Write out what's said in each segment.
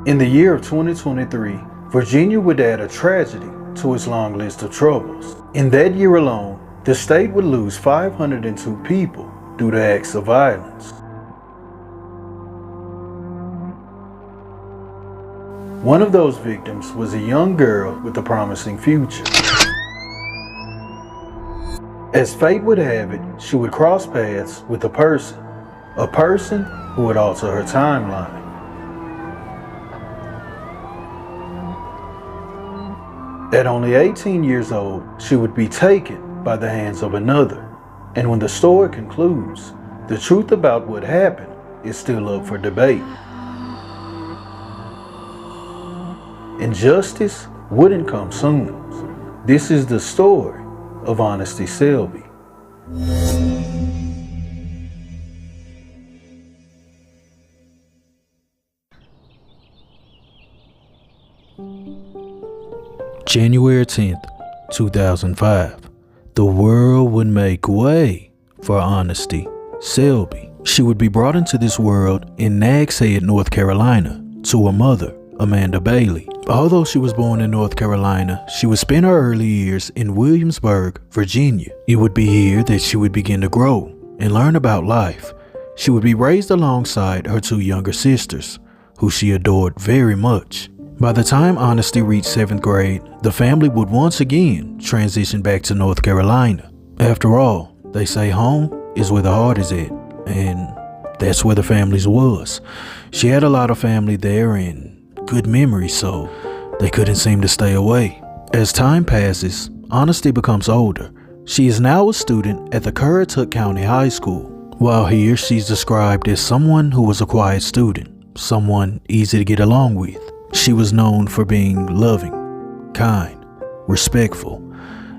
In the year of 2023, Virginia would add a tragedy to its long list of troubles. In that year alone, the state would lose 502 people due to acts of violence. One of those victims was a young girl with a promising future. As fate would have it, she would cross paths with a person who would alter her timeline. At only 18 years old, she would be taken by the hands of another. And when the story concludes, the truth about what happened is still up for debate. And justice wouldn't come soon. This is the story of Aonesty Selby. January 10th, 2005. The world would make way for Aonesty Selby. She would be brought into this world in Nags Head, North Carolina, to her mother, Amanda Bailey. Although she was born in North Carolina, she would spend her early years in Williamsburg, Virginia. It would be here that she would begin to grow and learn about life. She would be raised alongside her two younger sisters, who she adored very much. By the time Aonesty reached 7th grade, the family would once again transition back to North Carolina. After all, they say home is where the heart is at, and that's where the family's was. She had a lot of family there and good memories, so they couldn't seem to stay away. As time passes, Aonesty becomes older. She is now a student at the Currituck County High School. While here, she's described as someone who was a quiet student, someone easy to get along with. She was known for being loving, kind, respectful,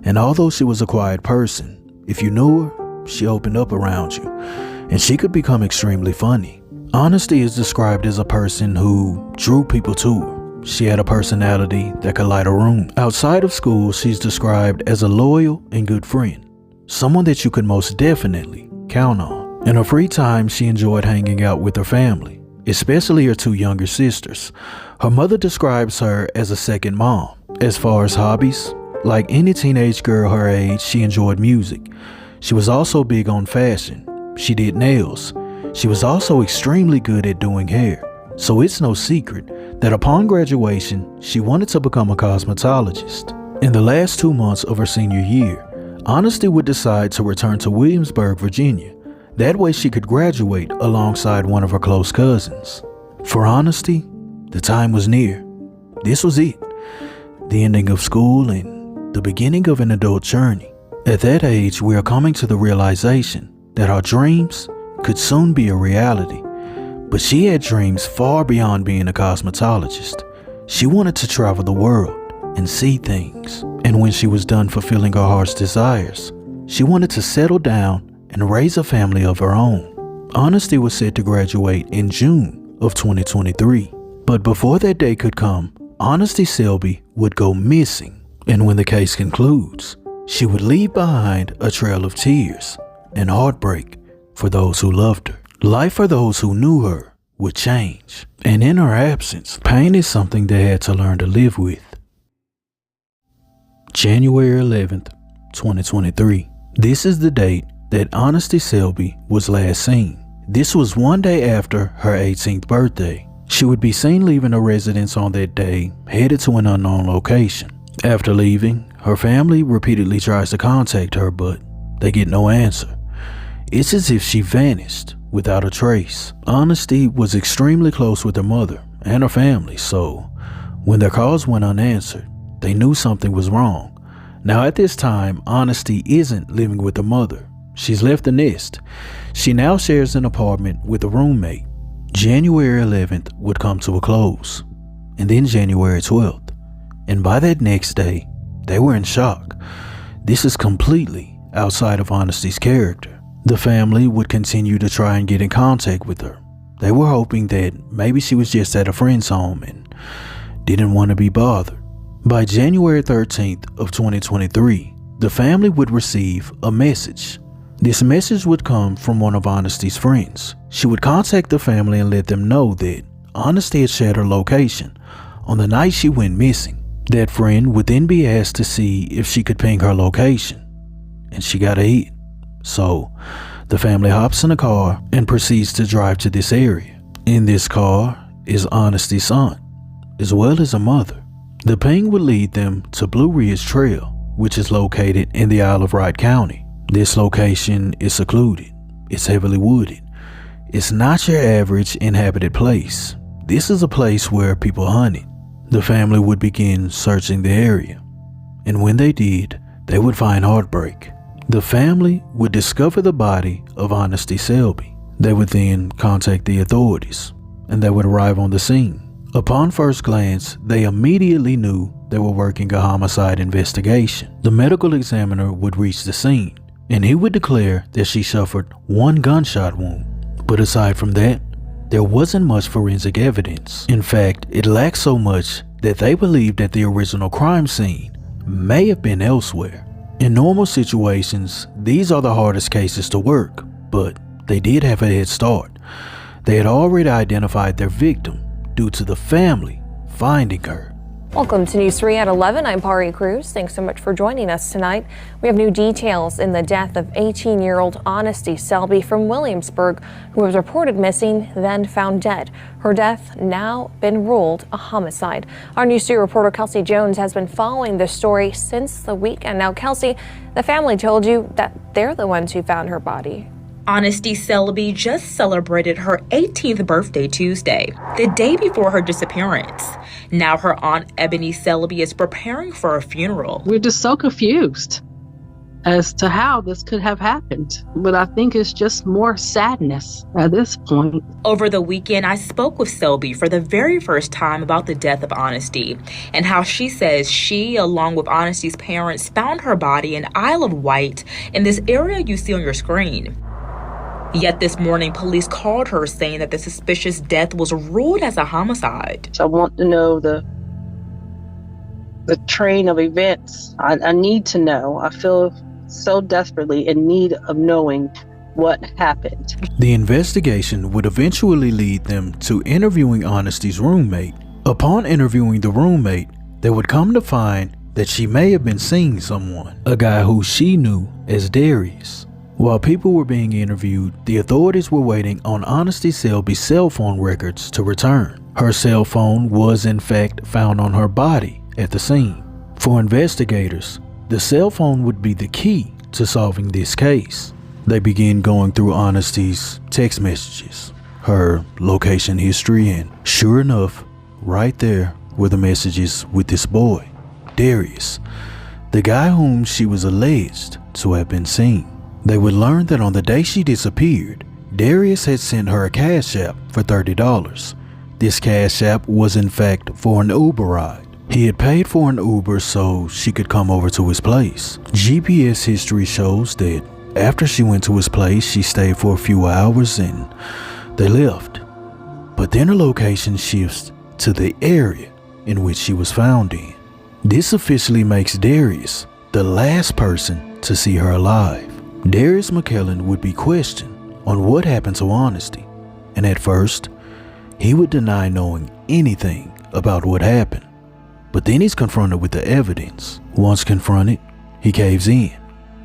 and although she was a quiet person, if you knew her, she opened up around you, and she could become extremely funny. Aonesty is described as a person who drew people to her. She had a personality that could light a room. Outside of school, she's described as a loyal and good friend, someone that you could most definitely count on. In her free time, she enjoyed hanging out with her family, especially her two younger sisters. Her mother describes her as a second mom. As far as hobbies, like any teenage girl her age, she enjoyed music. She was also big on fashion. She did nails. She was also extremely good at doing hair. So it's no secret that upon graduation, she wanted to become a cosmetologist. In the last 2 months of her senior year, Aonesty would decide to return to Williamsburg, Virginia. That way she could graduate alongside one of her close cousins. For Aonesty, the time was near. This was it. The ending of school and the beginning of an adult journey. At that age, we are coming to the realization that our dreams could soon be a reality. But she had dreams far beyond being a cosmetologist. She wanted to travel the world and see things. And when she was done fulfilling her heart's desires, she wanted to settle down and raise a family of her own. Aonesty was set to graduate in June of 2023. But before that day could come, Aonesty Selby would go missing. And when the case concludes, she would leave behind a trail of tears and heartbreak for those who loved her. Life for those who knew her would change. And in her absence, pain is something they had to learn to live with. January 11th, 2023. This is the date that Aonesty Selby was last seen. This was one day after her 18th birthday. She would be seen leaving her residence on that day, headed to an unknown location. After leaving, her family repeatedly tries to contact her, but they get no answer. It's as if she vanished without a trace. Aonesty was extremely close with her mother and her family, so when their calls went unanswered, they knew something was wrong. Now at this time, Aonesty isn't living with her mother. She's left the nest. She now shares an apartment with a roommate. January 11th would come to a close, and then January 12th. And by that next day, they were in shock. This is completely outside of Aonesty's character. The family would continue to try and get in contact with her. They were hoping that maybe she was just at a friend's home and didn't want to be bothered. By January 13th of 2023, the family would receive a message. This message would come from one of Aonesty's friends. She would contact the family and let them know that Aonesty had shared her location on the night she went missing. That friend would then be asked to see if she could ping her location, and she got a hit. So the family hops in a car and proceeds to drive to this area. In this car is Aonesty's son, as well as a mother. The ping would lead them to Blue Ridge Trail, which is located in the Isle of Wight County. This location is secluded. It's heavily wooded. It's not your average inhabited place. This is a place where people hunted. The family would begin searching the area, and when they did, they would find heartbreak. The family would discover the body of Aonesty Selby. They would then contact the authorities, and they would arrive on the scene. Upon first glance, they immediately knew they were working a homicide investigation. The medical examiner would reach the scene, and he would declare that she suffered one gunshot wound. But aside from that, there wasn't much forensic evidence. In fact, it lacked so much that they believed that the original crime scene may have been elsewhere. In normal situations, these are the hardest cases to work, but they did have a head start. They had already identified their victim due to the family finding her. Welcome to News 3 at 11. I'm Pari Cruz. Thanks so much for joining us tonight. We have new details in the death of 18-year-old Aonesty Selby from Williamsburg, who was reported missing, then found dead. Her death now been ruled a homicide. Our News 3 reporter Kelsey Jones has been following this story since the weekend. Now, Kelsey, the family told you that they're the ones who found her body. Aonesty Selby just celebrated her 18th birthday Tuesday, the day before her disappearance. Now her aunt Ebony Selby is preparing for a funeral. We're just so confused as to how this could have happened. But I think it's just more sadness at this point. Over the weekend, I spoke with Selby for the very first time about the death of Aonesty and how she says she, along with Aonesty's parents, found her body in Isle of Wight in this area you see on your screen. Yet this morning, police called her saying that the suspicious death was ruled as a homicide. I want to know the train of events. I need to know. I feel so desperately in need of knowing what happened. The investigation would eventually lead them to interviewing Aonesty's roommate. Upon interviewing the roommate, they would come to find that she may have been seeing someone, a guy who she knew as Darius. While people were being interviewed, the authorities were waiting on Aonesty Selby's cell phone records to return. Her cell phone was in fact found on her body at the scene. For investigators, the cell phone would be the key to solving this case. They began going through Aonesty's text messages, her location history, and sure enough, right there were the messages with this boy, Darius, the guy whom she was alleged to have been seeing. They would learn that on the day she disappeared, Darius had sent her a cash app for $30. This cash app was in fact for an Uber ride. He had paid for an Uber so she could come over to his place. GPS history shows that after she went to his place, she stayed for a few hours and they left. But then her location shifts to the area in which she was found in. This officially makes Darius the last person to see her alive. Darius McKellen would be questioned on what happened to Aonesty, and at first, he would deny knowing anything about what happened. But then he's confronted with the evidence. Once confronted, he caves in.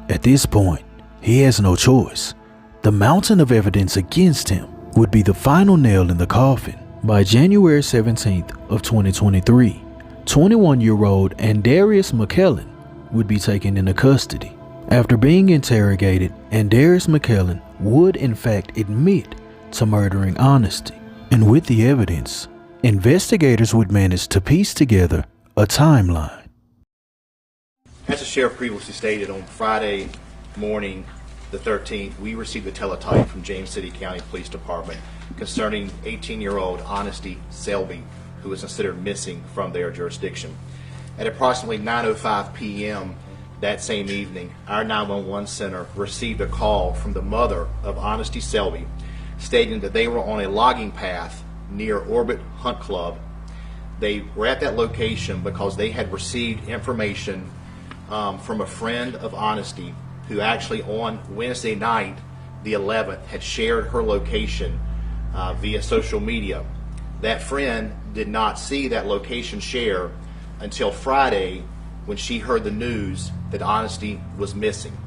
At this point, he has no choice. The mountain of evidence against him would be the final nail in the coffin. By January 17th of 2023, 21-year-old Darius McKellen would be taken into custody. After being interrogated, Darius McKellen would in fact admit to murdering Aonesty. And with the evidence, investigators would manage to piece together a timeline. As the sheriff previously stated, on Friday morning, the 13th, we received a teletype from James City County Police Department concerning 18-year-old Aonesty Selby, who is considered missing from their jurisdiction. At approximately 9:05 p.m. that same evening, our 911 center received a call from the mother of Aonesty Selby stating that they were on a logging path near Orbit Hunt Club. They were at that location because they had received information from a friend of Aonesty who actually on Wednesday night, the 11th, had shared her location via social media. That friend did not see that location share until Friday when she heard the news that Aonesty was missing.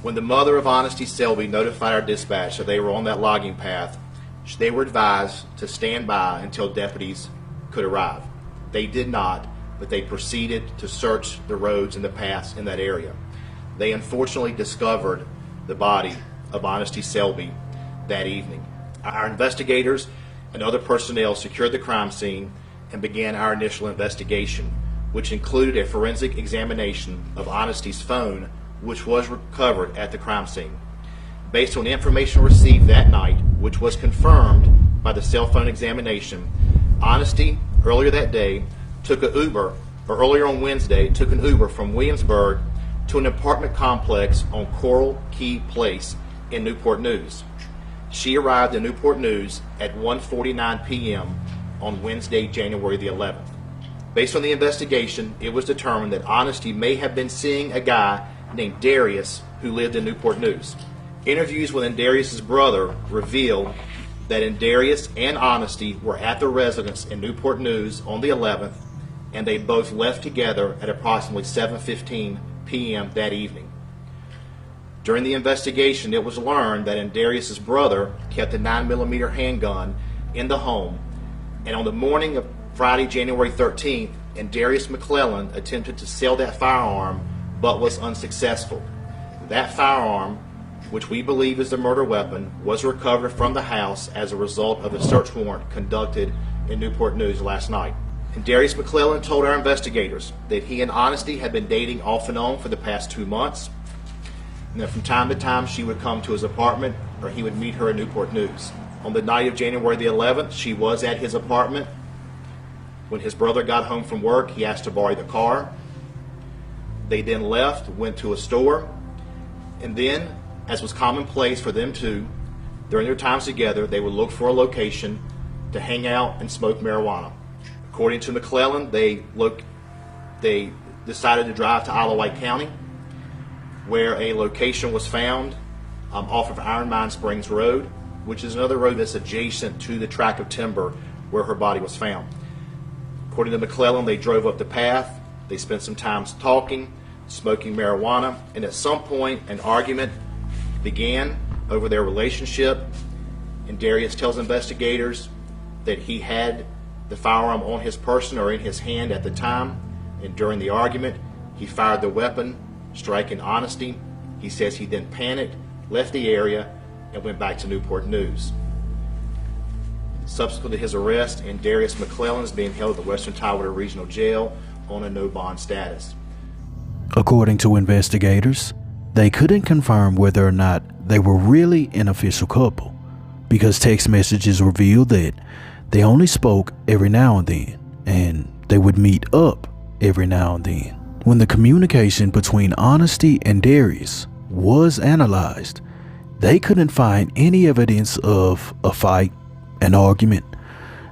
When the mother of Aonesty Selby notified our dispatch that they were on that logging path, they were advised to stand by until deputies could arrive. They did not, but they proceeded to search the roads and the paths in that area. They unfortunately discovered the body of Aonesty Selby that evening. Our investigators and other personnel secured the crime scene and began our initial investigation, which included a forensic examination of Aonesty's phone, which was recovered at the crime scene. Based on information received that night, which was confirmed by the cell phone examination, Aonesty earlier that day took an Uber, or earlier on Wednesday, took an Uber from Williamsburg to an apartment complex on Coral Key Place in Newport News. She arrived in Newport News at 1:49 p.m. on Wednesday, January the 11th. Based on the investigation, it was determined that Aonesty may have been seeing a guy named Darius who lived in Newport News. Interviews with Darius's brother revealed that Darius and Aonesty were at the residence in Newport News on the 11th, and they both left together at approximately 7:15 p.m. that evening. During the investigation, it was learned that Darius's brother kept a 9mm handgun in the home, and on the morning of Friday, January 13th, Darius McClellan attempted to sell that firearm but was unsuccessful. That firearm, which we believe is the murder weapon, was recovered from the house as a result of a search warrant conducted in Newport News last night. Darius McClellan told our investigators that he and Aonesty had been dating off and on for the past 2 months, and that from time to time she would come to his apartment or he would meet her in Newport News. On the night of January the 11th, she was at his apartment. When his brother got home from work, he asked to borrow the car. They then left, went to a store, and then, as was commonplace for them two, during their times together, they would look for a location to hang out and smoke marijuana. According to McClellan, they decided to drive to Isle of Wight County, where a location was found off of Iron Mine Springs Road, which is another road that's adjacent to the tract of timber where her body was found. According to McClellan, they drove up the path. They spent some time talking, smoking marijuana, and at some point an argument began over their relationship. And Darius tells investigators that he had the firearm on his person or in his hand at the time, and during the argument he fired the weapon, striking Aonesty. He says he then panicked, left the area, and went back to Newport News. Subsequent to his arrest, Darius McClellan is being held at the Western Tidewater Regional Jail on a no bond status. According to investigators, they couldn't confirm whether or not they were really an official couple, because text messages revealed that they only spoke every now and then, and they would meet up every now and then. When the communication between Aonesty and Darius was analyzed, they couldn't find any evidence of a fight, an argument,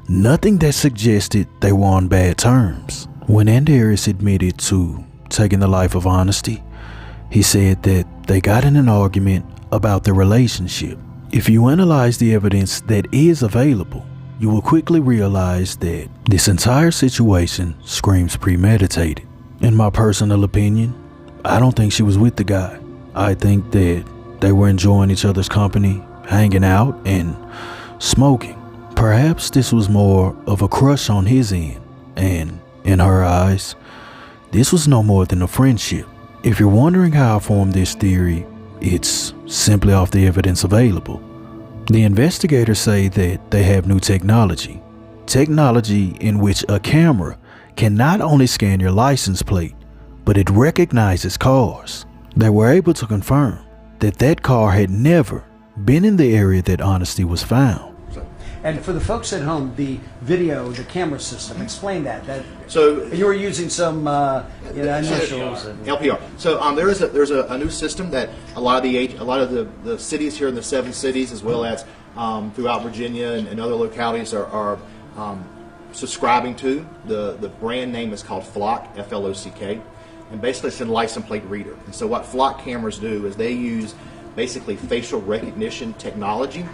nothing that suggested they were on bad terms. When Darius admitted to taking the life of Aonesty, he said that they got in an argument about their relationship. If you analyze the evidence that is available, you will quickly realize that this entire situation screams premeditated. In my personal opinion, I don't think she was with the guy. I think that they were enjoying each other's company, hanging out, and smoking. Perhaps this was more of a crush on his end, and in her eyes, this was no more than a friendship. If you're wondering how I formed this theory, it's simply off the evidence available. The investigators say that they have new technology in which a camera can not only scan your license plate, but it recognizes cars. They were able to confirm that that car had never been in the area that Aonesty was found. And for the folks at home, the video, the camera system, explain that. So you were using some initials. LPR. So there's a new system that a lot of the cities here in the 7 cities, as well as throughout Virginia and other localities, are subscribing to. The brand name is called Flock, F-L-O-C-K, and basically it's a license plate reader. And so what Flock cameras do is they use basically facial recognition technology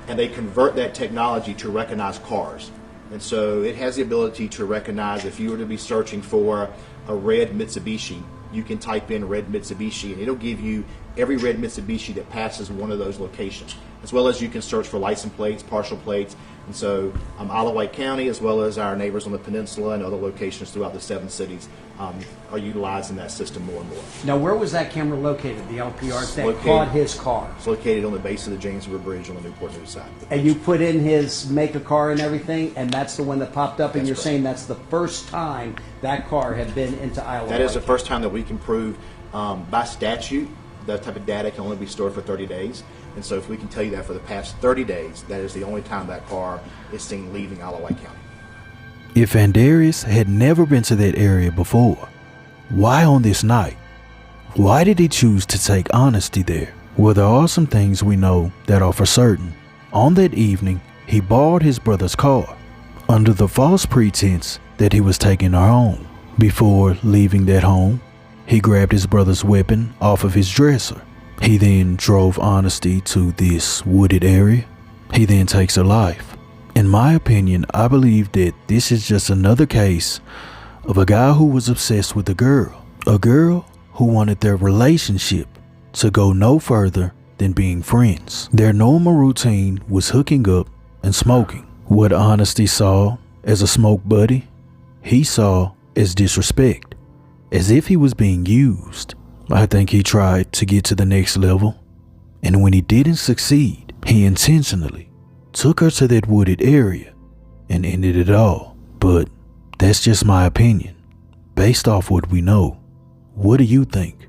and they convert that technology to recognize cars. And so it has the ability to recognize, if you were to be searching for a red Mitsubishi, you can type in red Mitsubishi and it'll give you every red Mitsubishi that passes one of those locations, as well as you can search for license plates, partial plates. And so Isle of Wight County, as well as our neighbors on the peninsula and other locations throughout the 7 cities, are utilizing that system more and more. Now, where was that camera located, the LPR that located- caught his car? It's located on the base of the James River Bridge on the Newport News side. And you put in his make a car and everything, and that's the one that popped up, and That's you're correct. saying that's the first time that car had been into Isle of That is Wight. the first time that we can prove by statute that type of data can only be stored for 30 days. And so if we can tell you that for the past 30 days, that is the only time that car is seen leaving Isle of Wight County. If Andarius had never been to that area before, why on this night? Why did he choose to take Aonesty there? Well, there are some things we know that are for certain. On that evening, he borrowed his brother's car under the false pretense that he was taking her home. Before leaving that home, he grabbed his brother's weapon off of his dresser. He then drove Aonesty to this wooded area. He then takes her life. In my opinion, I believe that this is just another case of a guy who was obsessed with a girl who wanted their relationship to go no further than being friends. Their normal routine was hooking up and smoking. What Aonesty saw as a smoke buddy, he saw as disrespect, as if he was being used. I think he tried to get to the next level, and when he didn't succeed, he intentionally took her to that wooded area and ended it all. But that's just my opinion, based off what we know. What do you think?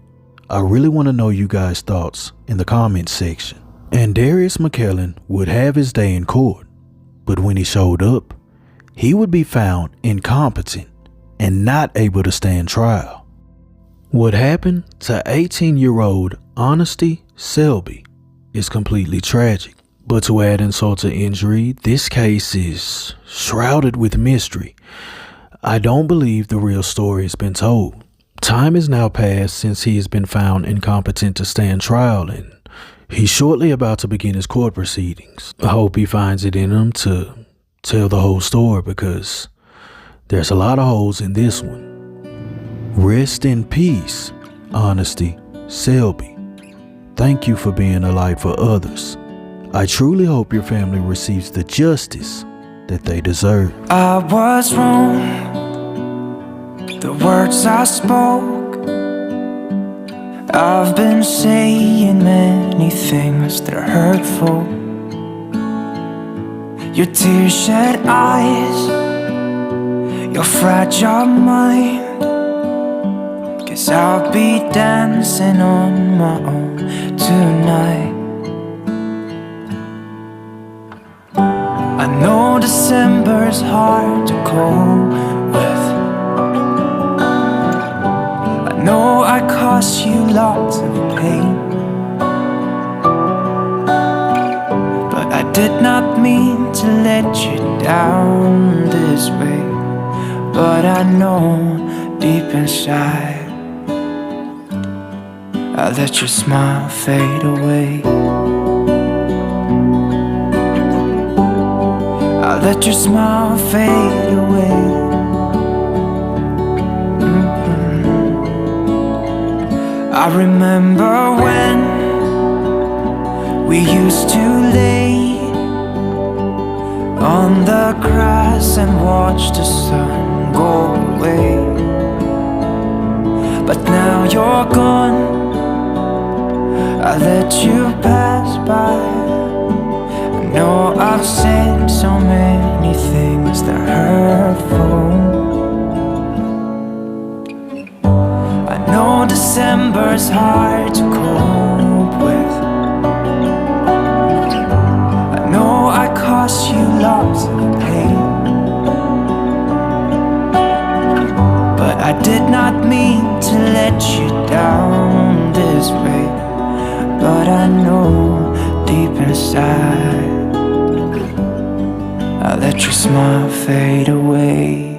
I really want to know you guys' thoughts in the comments section. Andarius McKellen would have his day in court, but when he showed up, he would be found incompetent and not able to stand trial. What happened to 18-year-old Aonesty Selby is completely tragic. But to add insult to injury, this case is shrouded with mystery. I don't believe the real story has been told. Time has now passed since he has been found incompetent to stand trial, and he's shortly about to begin his court proceedings. I hope he finds it in him to tell the whole story, because there's a lot of holes in this one. Rest in peace, Aonesty Selby. Thank you for being a light for others. I truly hope your family receives the justice that they deserve. I was wrong. The words I spoke, I've been saying many things that are hurtful. Your tear-shed eyes, your fragile mind, 'cause I'll be dancing on my own tonight. I know December's hard to cope with. I know I caused you lots of pain, but I did not mean to let you down this way. But I know deep inside I let your smile fade away. I let your smile fade away. I remember when we used to lay on the grass and watch the sun go away. But now you're gone, I let you pass by. I know I've said so many things that are hurtful. I know December's hard to cope with. I know I caused you lots of pain, but I did not mean to let you down this way. But I know deep inside I let your smile fade away.